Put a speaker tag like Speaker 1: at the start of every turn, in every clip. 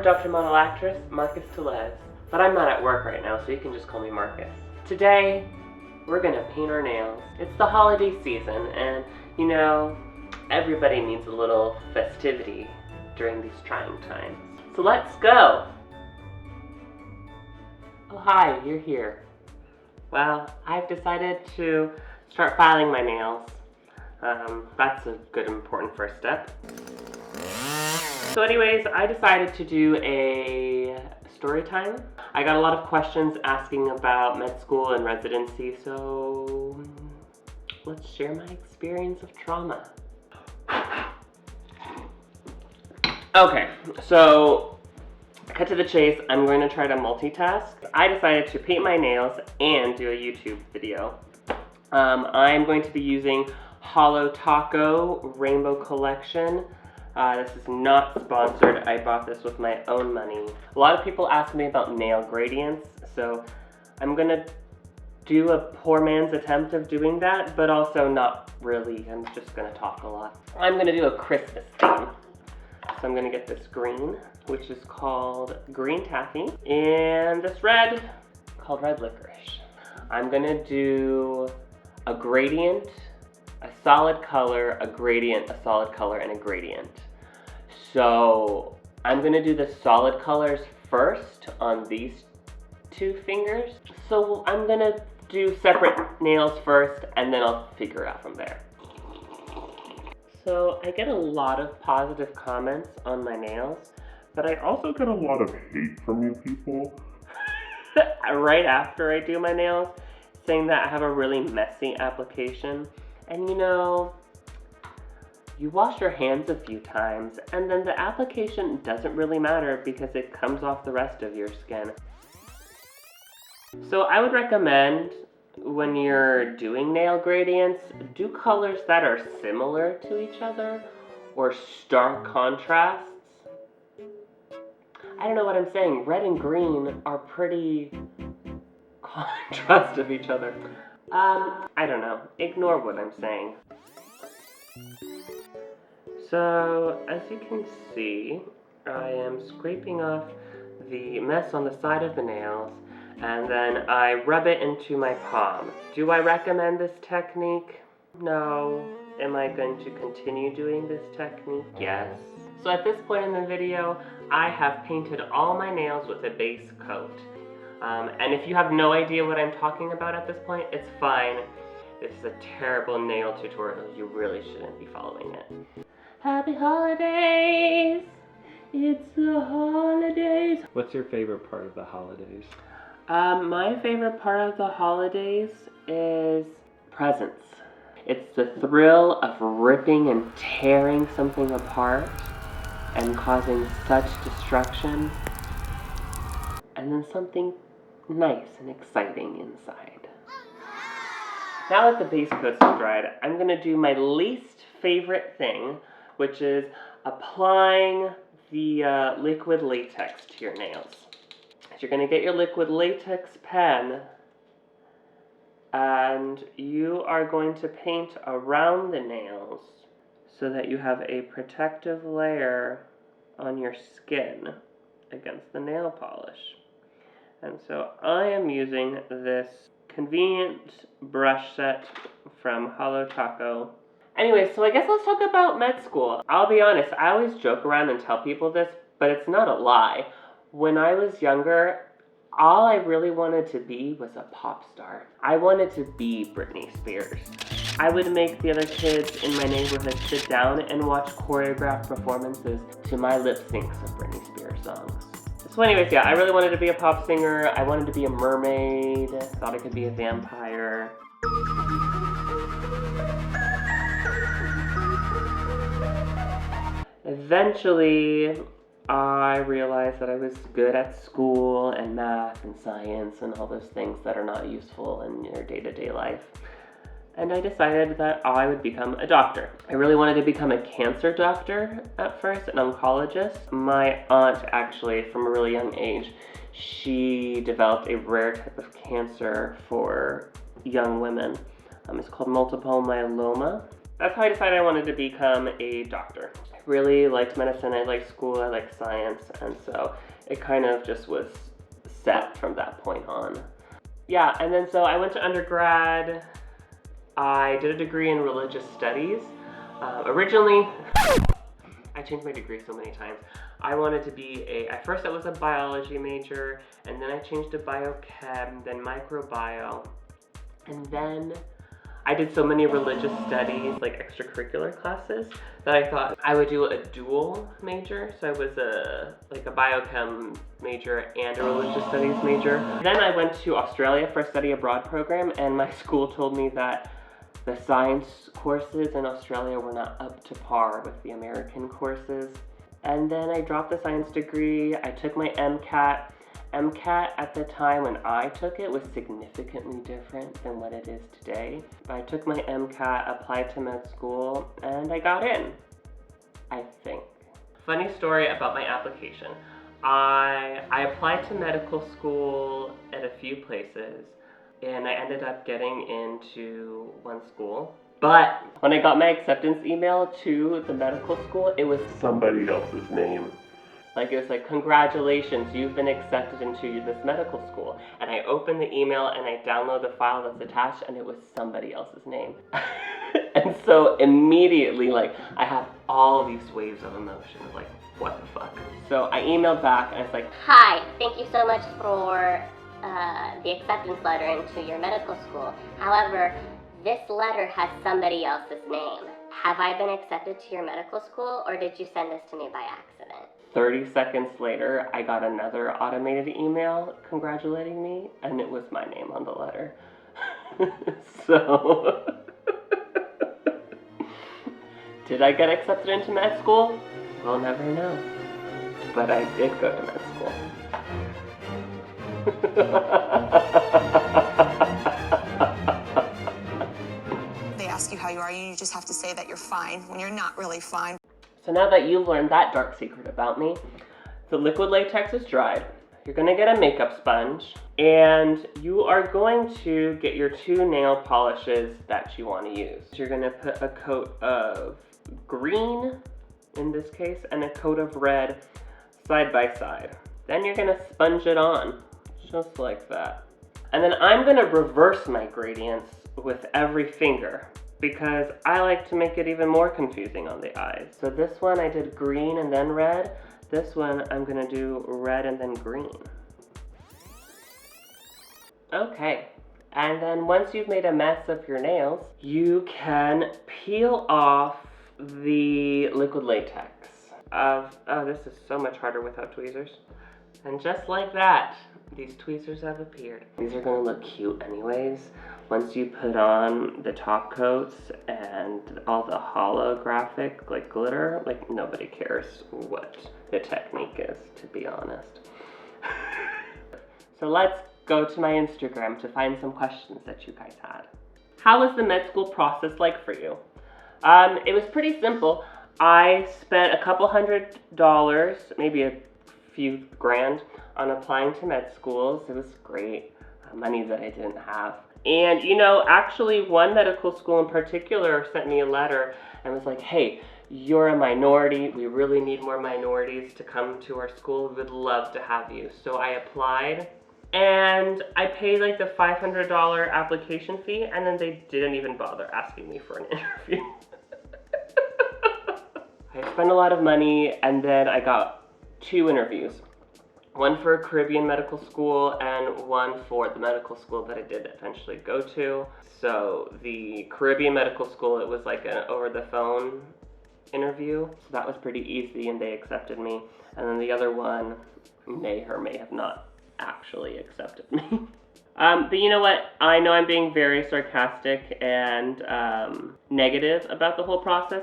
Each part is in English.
Speaker 1: Dr. Model Actress, Marcus Tellez, but I'm not at work right now, so you can just call me Marcus. Today, we're gonna paint our nails. It's the holiday season, and you know, everybody needs a little festivity during these trying times. So let's go! Oh hi, you're here. Well, I've decided to start filing my nails. That's a good important first step. So anyways, I decided to do a story time. I got a lot of questions asking about med school and residency, so let's share my experience of trauma. Okay, so cut to the chase, I'm going to try to multitask. I decided to paint my nails and do a YouTube video. I'm going to be using Holo Taco Rainbow Collection. This is not sponsored. I bought this with my own money. A lot of people ask me about nail gradients, so I'm gonna do a poor man's attempt of doing that, but also not really. I'm just gonna talk a lot. I'm gonna do a Christmas theme. So I'm gonna get this green, which is called Green Taffy, and this red, called Red Licorice. I'm gonna do a gradient, a solid color, a gradient, a solid color, and a gradient. So I'm gonna do the solid colors first on these two fingers. So I'm gonna do separate nails first, and then I'll figure it out from there. So I get a lot of positive comments on my nails, but I also get a lot of hate from you people right after I do my nails, saying that I have a really messy application. And you know, you wash your hands a few times, and then the application doesn't really matter because it comes off the rest of your skin. So I would recommend, when you're doing nail gradients, do colors that are similar to each other or stark contrasts. I don't know what I'm saying. Red and green are pretty contrast of each other. I don't know. Ignore what I'm saying. So, as you can see, I am scraping off the mess on the side of the nails, and then I rub it into my palm. Do I recommend this technique? No. Am I going to continue doing this technique? Yes. So at this point in the video, I have painted all my nails with a base coat. And if you have no idea what I'm talking about at this point, it's fine. This is a terrible nail tutorial. You really shouldn't be following it. Happy holidays! It's the holidays!
Speaker 2: What's your favorite part of the holidays?
Speaker 1: My favorite part of the holidays is presents. It's the thrill of ripping and tearing something apart and causing such destruction, and then something nice and exciting inside. Now that the base coat's dried, I'm going to do my least favorite thing, which is applying the liquid latex to your nails. So you're going to get your liquid latex pen, and you are going to paint around the nails so that you have a protective layer on your skin against the nail polish. And so I am using this convenient brush set from Holo Taco. Anyway, so I guess let's talk about med school. I'll be honest, I always joke around and tell people this, but it's not a lie. When I was younger, all I really wanted to be was a pop star. I wanted to be Britney Spears. I would make the other kids in my neighborhood sit down and watch choreographed performances to my lip syncs of Britney Spears songs. So anyways, yeah, I really wanted to be a pop singer. I wanted to be a mermaid. Thought I could be a vampire. Eventually, I realized that I was good at school and math and science and all those things that are not useful in your day-to-day life. And I decided that I would become a doctor. I really wanted to become a cancer doctor at first, an oncologist. My aunt, actually, from a really young age, she developed a rare type of cancer for young women. It's called multiple myeloma. that's how I decided I wanted to become a doctor. I really liked medicine, I liked school, I liked science, and so it kind of just was set from that point on. Yeah, and then so I went to undergrad. I did a degree in religious studies. Originally, I changed my degree so many times. I wanted to be at first I was a biology major, and then I changed to biochem, then microbiome, and then I did so many religious studies, like extracurricular classes, that I thought I would do a dual major. So I was a biochem major and a religious studies major. Then I went to Australia for a study abroad program, and my school told me that the science courses in Australia were not up to par with the American courses. And then I dropped the science degree. I took my MCAT. MCAT at the time when I took it was significantly different than what it is today. I took my MCAT, applied to med school, and I got in, I think. Funny story about my application. I applied to medical school at a few places, and I ended up getting into one school. But when I got my acceptance email to the medical school, it was somebody else's name. Like, it was like, congratulations, you've been accepted into this medical school. And I opened the email and I download the file that's attached, and it was somebody else's name. And so immediately, like, I have all these waves of emotion of like, what the fuck? So I emailed back and it's like,
Speaker 3: hi, thank you so much for the acceptance letter into your medical school. However, this letter has somebody else's name. Have I been accepted to your medical school, or did you send this to me by accident?
Speaker 1: 30 seconds later, I got another automated email congratulating me, and it was my name on the letter. So, did I get accepted into med school? We'll never know. But I did go to med school.
Speaker 4: They ask you how you are, you just have to say that you're fine when you're not really fine.
Speaker 1: So now that you've learned that dark secret about me, the liquid latex is dried. You're gonna get a makeup sponge, and you are going to get your 2 nail polishes that you wanna use. You're gonna put a coat of green, in this case, and a coat of red side by side. Then you're gonna sponge it on, just like that. And then I'm gonna reverse my gradients with every finger, because I like to make it even more confusing on the eyes. So this one I did green and then red. This one I'm gonna do red and then green. Okay, and then once you've made a mess of your nails, you can peel off the liquid latex. Oh, this is so much harder without tweezers. And just like that, these tweezers have appeared. These are gonna look cute anyways. Once you put on the top coats and all the holographic like glitter, like nobody cares what the technique is, to be honest. So let's go to my Instagram to find some questions that you guys had. How was the med school process like for you? It was pretty simple. I spent a couple $100, maybe a few grand, on applying to med schools. It was great, money that I didn't have. And you know, actually one medical school in particular sent me a letter and was like, hey, you're a minority, we really need more minorities to come to our school, we would love to have you. So I applied, and I paid like the $500 application fee, and then they didn't even bother asking me for an interview. I spent a lot of money, and then I got 2 interviews. One for a Caribbean medical school and one for the medical school that I did eventually go to. So the Caribbean medical school, it was like an over-the-phone interview. So that was pretty easy and they accepted me. And then the other one may or may have not actually accepted me. But you know what? I know I'm being very sarcastic and negative about the whole process.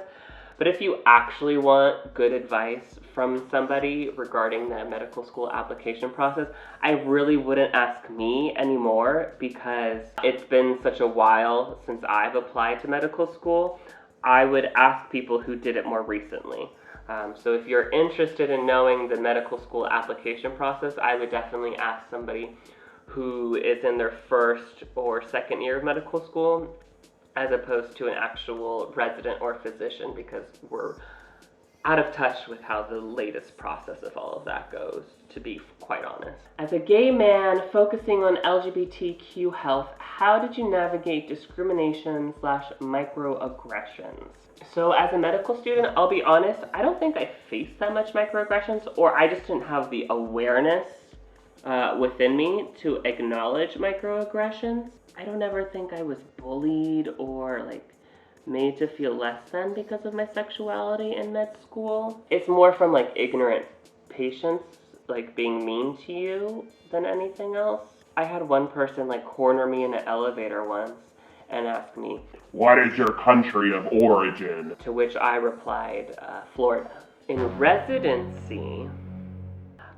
Speaker 1: But if you actually want good advice from somebody regarding the medical school application process, I really wouldn't ask me anymore, because it's been such a while since I've applied to medical school. I would ask people who did it more recently. So if you're interested in knowing the medical school application process, I would definitely ask somebody who is in their 1st or 2nd year of medical school. as opposed to an actual resident or physician, because we're out of touch with how the latest process of all of that goes, to be quite honest. As a gay man focusing on LGBTQ health, how did you navigate discrimination / microaggressions? So as a medical student, I'll be honest, I don't think I faced that much microaggressions, or I just didn't have the awareness within me to acknowledge microaggressions. I don't ever think I was bullied or like made to feel less than because of my sexuality in med school. It's more from like ignorant patients like being mean to you than anything else. I had one person like corner me in an elevator once and ask me,
Speaker 5: "What is your country of origin?"
Speaker 1: To which I replied, Florida. In residency,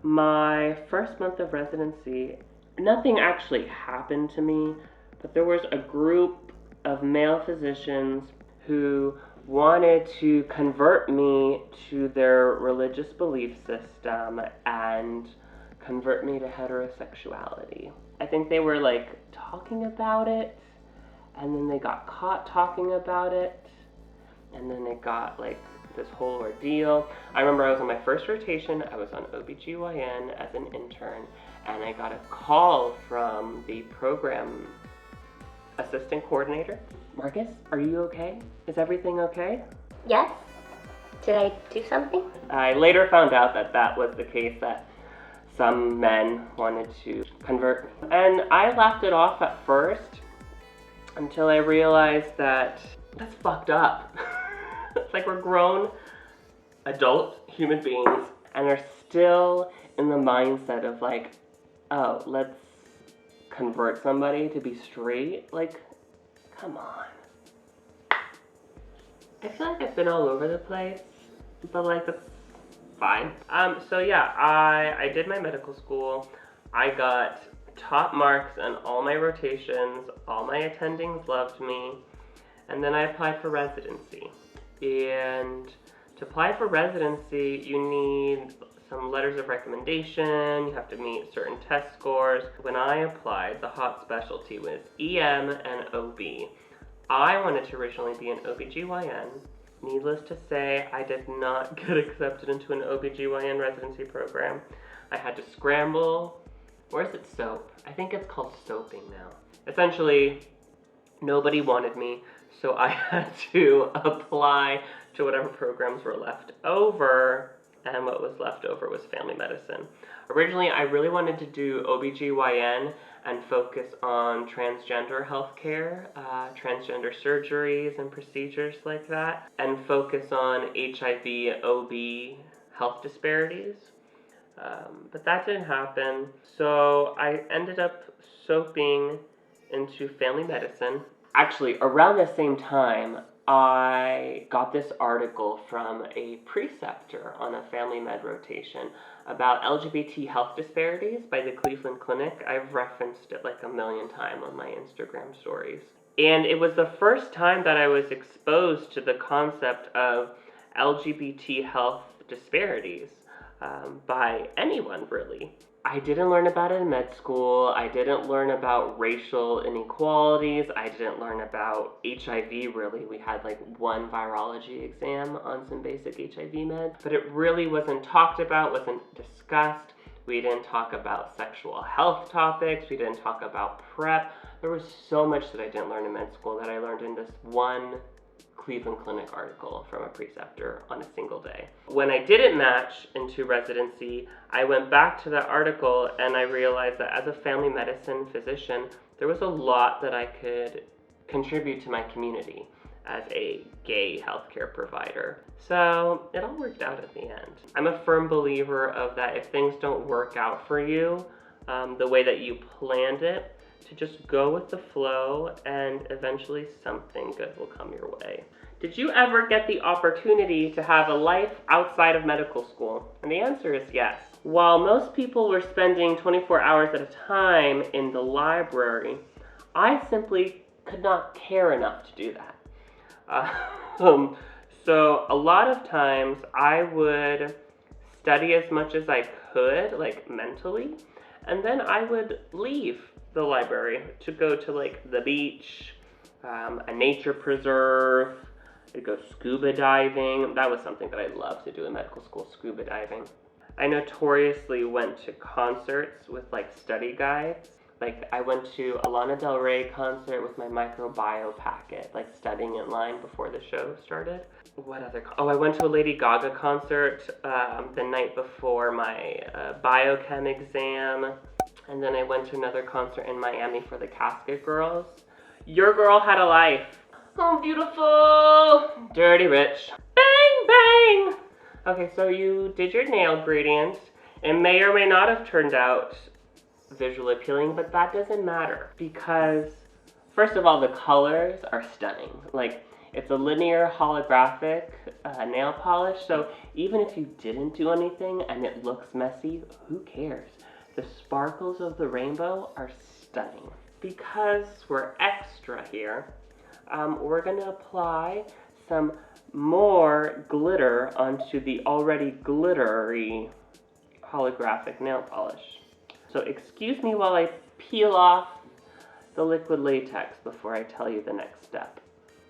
Speaker 1: my first month of residency, nothing actually happened to me, but there was a group of male physicians who wanted to convert me to their religious belief system and convert me to heterosexuality. I think they were like talking about it, and then they got caught talking about it, and then it got like this whole ordeal. I remember I was on my first rotation, I was on OBGYN as an intern, and I got a call from the program assistant coordinator. Marcus, are you okay? Is everything okay?
Speaker 3: Yes? Did I do something?
Speaker 1: I later found out that that was the case, that some men wanted to convert me. And I laughed it off at first until I realized that that's fucked up. It's like we're grown adult human beings and are still in the mindset of like, oh, let's convert somebody to be straight. Like, come on. I feel like I've been all over the place, but like that's fine. So yeah, I did my medical school. I got top marks on all my rotations. All my attendings loved me. And then I applied for residency. And to apply for residency, you need some letters of recommendation, you have to meet certain test scores. When I applied, the hot specialty was EM and OB. I wanted to originally be an OBGYN. Needless to say, I did not get accepted into an OBGYN residency program. I had to scramble. Or is it soap? I think it's called soaping now. Essentially, nobody wanted me, so I had to apply to whatever programs were left over, and what was left over was family medicine. Originally, I really wanted to do OBGYN and focus on transgender healthcare, transgender surgeries and procedures like that, and focus on HIV, OB health disparities. But that didn't happen, so I ended up soaping into family medicine. Actually, around the same time, I got this article from a preceptor on a family med rotation about LGBT health disparities by the Cleveland Clinic. I've referenced it like a million times on my Instagram stories. And it was the first time that I was exposed to the concept of LGBT health disparities by anyone, really. I didn't learn about it in med school. I didn't learn about racial inequalities. I didn't learn about HIV, really. We had like one virology exam on some basic HIV med, but it really wasn't talked about, wasn't discussed. We didn't talk about sexual health topics. We didn't talk about PrEP. There was so much that I didn't learn in med school that I learned in this one Cleveland Clinic article from a preceptor on a single day. When I didn't match into residency, I went back to that article and I realized that as a family medicine physician, there was a lot that I could contribute to my community as a gay healthcare provider. So it all worked out at the end. I'm a firm believer of that if things don't work out for you the way that you planned it, to just go with the flow and eventually something good will come your way. Did you ever get the opportunity to have a life outside of medical school? And the answer is yes. While most people were spending 24 hours at a time in the library, I simply could not care enough to do that. So a lot of times I would study as much as I could, like mentally, and then I would leave the library to go to like the beach a nature preserve. I'd go scuba diving. That was something that I loved to do in medical school, scuba diving. I notoriously went to concerts with like study guides. Like I went to a Lana Del Rey concert with my microbiome packet, like studying in line before the show started. What other? Oh, I went to a Lady Gaga concert the night before my biochem exam. And then I went to another concert in Miami for the Casket Girls. Your girl had a life. Oh, beautiful. Dirty rich. Bang, bang. Okay, so you did your nail gradient. It may or may not have turned out visually appealing, but that doesn't matter because, first of all, the colors are stunning. Like, it's a linear holographic nail polish, so even if you didn't do anything and it looks messy, who cares? The sparkles of the rainbow are stunning. Because we're extra here, we're gonna apply some more glitter onto the already glittery holographic nail polish. So excuse me while I peel off the liquid latex before I tell you the next step.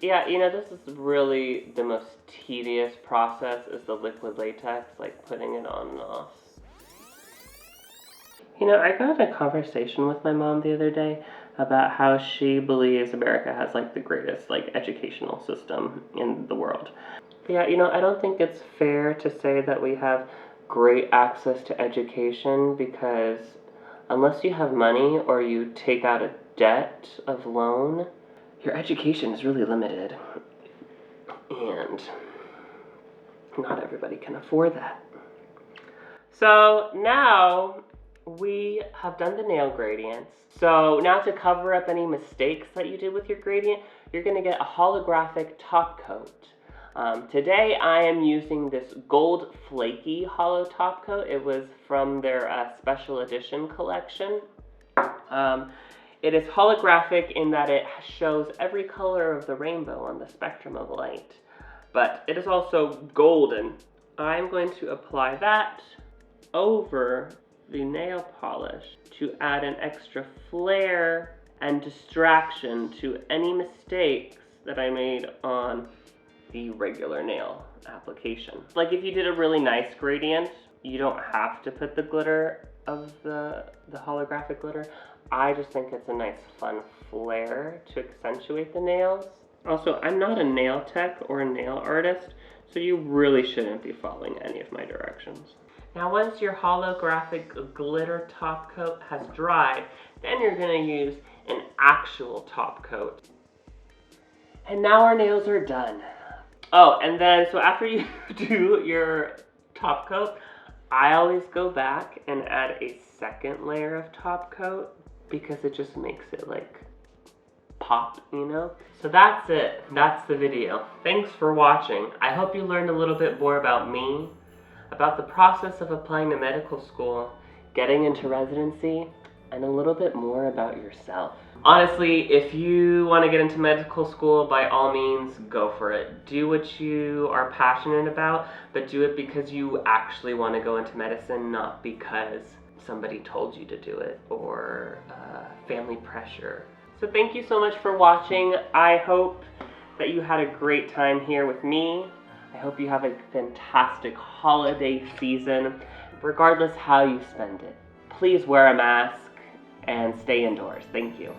Speaker 1: Yeah, you know, this is really the most tedious process is the liquid latex, like putting it on and off. You know, I got in a conversation with my mom the other day about how she believes America has like the greatest like educational system in the world. But yeah, you know, I don't think it's fair to say that we have great access to education because unless you have money or you take out a debt of loan, your education is really limited. And not everybody can afford that. So now we have done the nail gradients. So now to cover up any mistakes that you did with your gradient, you're gonna get a holographic top coat. Today I am using this gold flaky hollow top coat. It was from their special edition collection. It is holographic in that it shows every color of the rainbow on the spectrum of light, but it is also golden. I'm going to apply that over the nail polish to add an extra flair and distraction to any mistakes that I made on the regular nail application. Like if you did a really nice gradient, you don't have to put the glitter of the holographic glitter. I just think it's a nice fun flair to accentuate the nails. Also, I'm not a nail tech or a nail artist, so you really shouldn't be following any of my directions. Now once your holographic glitter top coat has dried, then you're gonna use an actual top coat. And now our nails are done. Oh, and then, so after you do your top coat, I always go back and add a second layer of top coat because it just makes it like pop, you know? So that's it. That's the video. Thanks for watching. I hope you learned a little bit more about me, about the process of applying to medical school, getting into residency, and a little bit more about yourself. Honestly, if you want to get into medical school, by all means, go for it. Do what you are passionate about, but do it because you actually want to go into medicine, not because somebody told you to do it or family pressure. So thank you so much for watching. I hope that you had a great time here with me. I hope you have a fantastic holiday season, regardless how you spend it. Please wear a mask and stay indoors. Thank you.